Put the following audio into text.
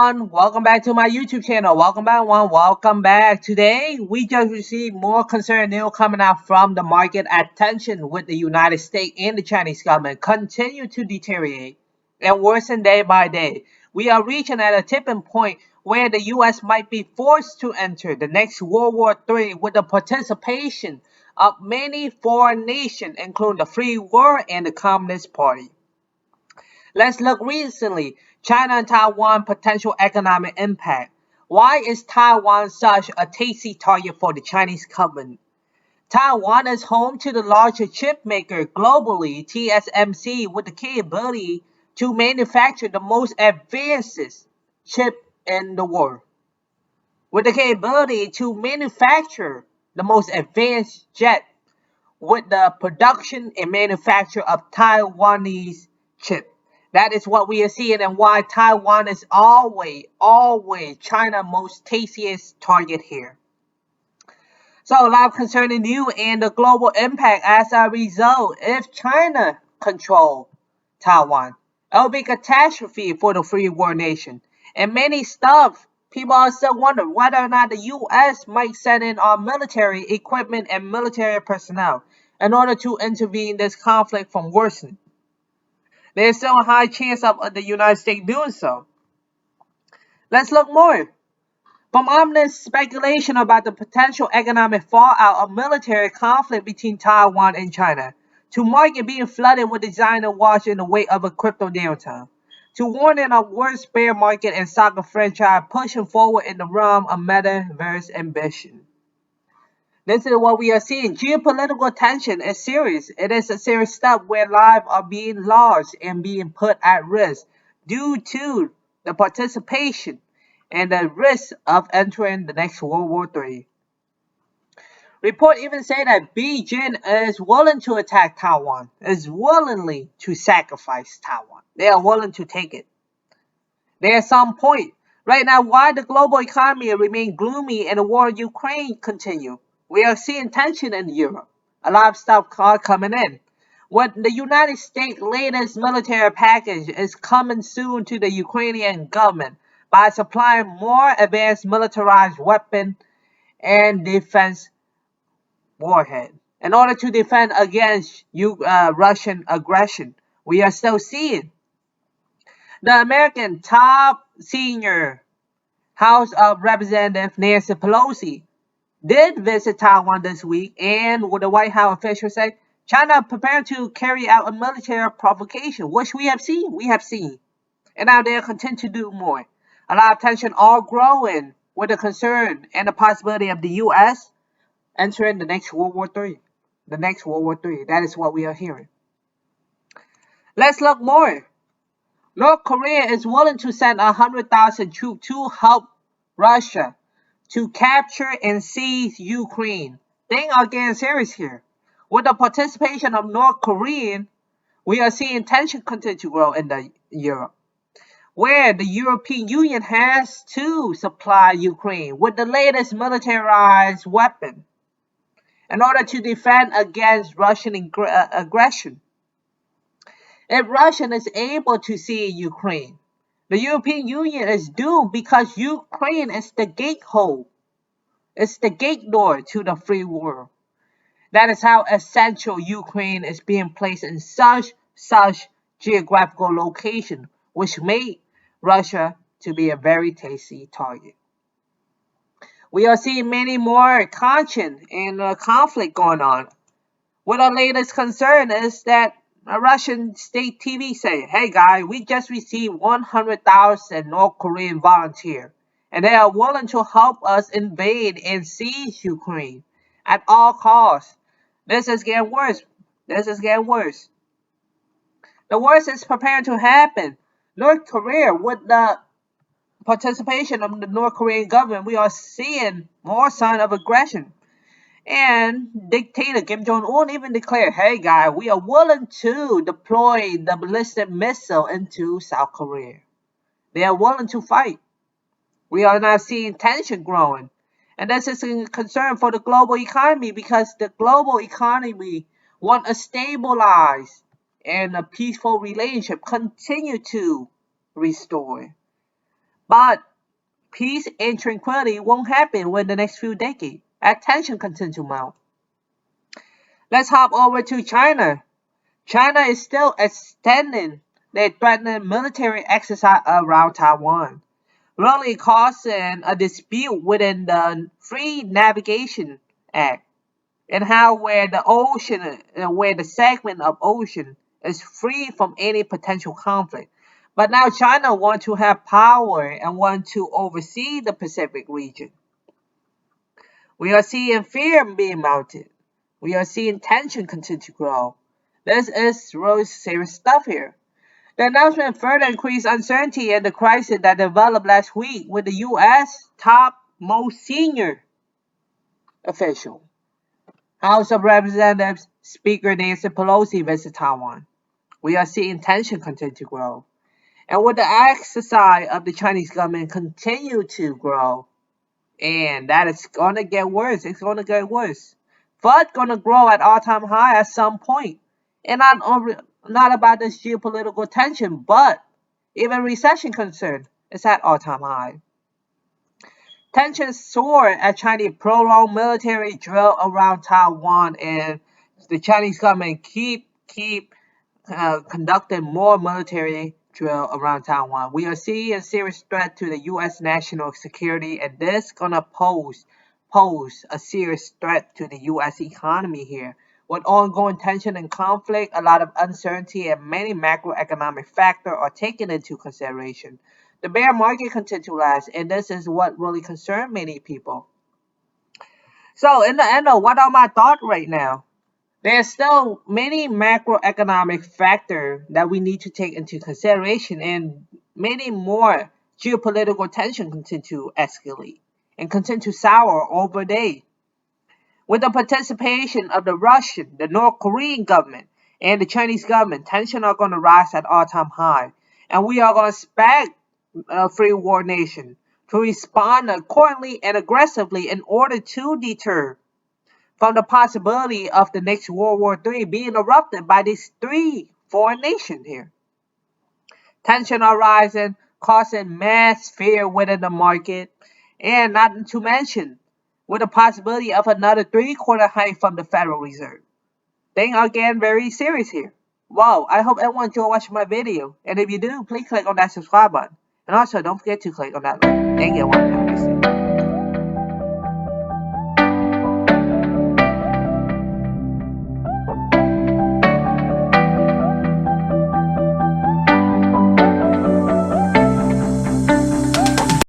everyone, welcome back to my YouTube channel. Welcome back. Today, we just received more concerning news coming out from the market as tension with the United States and the Chinese government continue to deteriorate and worsen day by day. We are reaching at a tipping point where the US might be forced to enter the next World War III with the participation of many foreign nations, including the Free World and the Communist Party. Let's look recently. China and Taiwan potential economic impact. Why is Taiwan such a tasty target for the Chinese government? Taiwan is home to the largest chip maker globally, TSMC, with the capability to manufacture the most advanced chip in the world. With the capability to manufacture the most advanced jet with the production and manufacture of Taiwanese chip. That is what we are seeing and why Taiwan is always China's most tastiest target here. So a lot concerning you and the global impact as a result. If China control Taiwan, it will be catastrophe for the free world nation. And many stuff, people are still wondering whether or not the U.S. might send in our military equipment and military personnel in order to intervene this conflict from worsening. There's still a high chance of the United States doing so. Let's look more. From ominous speculation about the potential economic fallout of military conflict between Taiwan and China, to market being flooded with designer watch in the wake of a crypto downturn, to warning of worst bear market and soccer franchise pushing forward in the realm of metaverse ambition. This is what we are seeing. Geopolitical tension is serious. It is a serious step where lives are being lost and being put at risk due to the participation and the risk of entering the next World War III. Report even say that Beijing is willing to attack Taiwan, is willingly to sacrifice Taiwan. They are willing to take it. There's some point. Right now, why the global economy remain gloomy and the war in Ukraine continue? We are seeing tension in Europe. A lot of stuff coming in. What the United States' latest military package is coming soon to the Ukrainian government by supplying more advanced militarized weapons and defense warhead. In order to defend against Russian aggression, we are still seeing the American top senior House of Representatives Nancy Pelosi did visit Taiwan this week, and what the White House officials said, China preparing to carry out a military provocation, which we have seen. And now they'll continue to do more. A lot of tension all growing with the concern and the possibility of the U.S. entering the next World War III. The next World War III. That is what we are hearing. Let's look more. North Korea is willing to send 100,000 troops to help Russia to capture and seize Ukraine. Things are getting serious here. With the participation of North Korean, we are seeing tension continue to grow in Europe, where the European Union has to supply Ukraine with the latest militarized weapon in order to defend against Russian aggression. If Russia is able to seize Ukraine, the European Union is doomed because Ukraine is the gatehole. It's the gate door to the free world. That is how essential Ukraine is being placed in such geographical location, which made Russia to be a very tasty target. We are seeing many more tension and conflict going on. What our latest concern is that a Russian state TV say, hey guys, we just received 100,000 North Korean volunteers, and they are willing to help us invade and seize Ukraine at all costs. This is getting worse. The worst is preparing to happen. North Korea, with the participation of the North Korean government, we are seeing more sign of aggression. And dictator Kim Jong-un even declared, hey guys, we are willing to deploy the ballistic missile into South Korea. They are willing to fight. We are now seeing tension growing. And this is a concern for the global economy because the global economy want a stabilized and a peaceful relationship continue to restore. But peace and tranquility won't happen within the next few decades as tension continues to mount. Let's hop over to China. China is still extending their threatening military exercise around Taiwan, really causing a dispute within the Free Navigation Act and how where the ocean, where the segment of ocean is free from any potential conflict. But now China wants to have power and want to oversee the Pacific region. We are seeing fear being mounted. We are seeing tension continue to grow. This is really serious stuff here. The announcement further increased uncertainty and the crisis that developed last week with the U.S. top most senior official, House of Representatives Speaker Nancy Pelosi visit Taiwan. We are seeing tension continue to grow. And with the exercise of the Chinese government continue to grow, and that is gonna get worse. It's gonna get worse. FUD gonna grow at all-time high at some point. And not about this geopolitical tension, but even recession concern is at all-time high. Tensions soar as Chinese prolonged military drill around Taiwan, and the Chinese government keep conducting more military drill around Taiwan. We are seeing a serious threat to the U.S. national security, and this gonna pose a serious threat to the U.S. economy here. With ongoing tension and conflict, a lot of uncertainty and many macroeconomic factors are taken into consideration. The bear market continues to last, and this is what really concerns many people. So, in the end, what are my thoughts right now? There's still many macroeconomic factors that we need to take into consideration, and many more geopolitical tension continue to escalate and continue to sour over day. With the participation of the Russian, the North Korean government, and the Chinese government, tensions are going to rise at all-time high, and we are going to expect a free war nation to respond accordingly and aggressively in order to deter from the possibility of the next World War III being erupted by these three foreign nations here. Tension are rising, causing mass fear within the market, and not to mention with the possibility of another three-quarter hike from the Federal Reserve. Things are getting very serious here. Wow, I hope everyone enjoyed watching my video, and if you do, please click on that subscribe button. And also, don't forget to click on that like. Thank you, everyone. Have a nice day.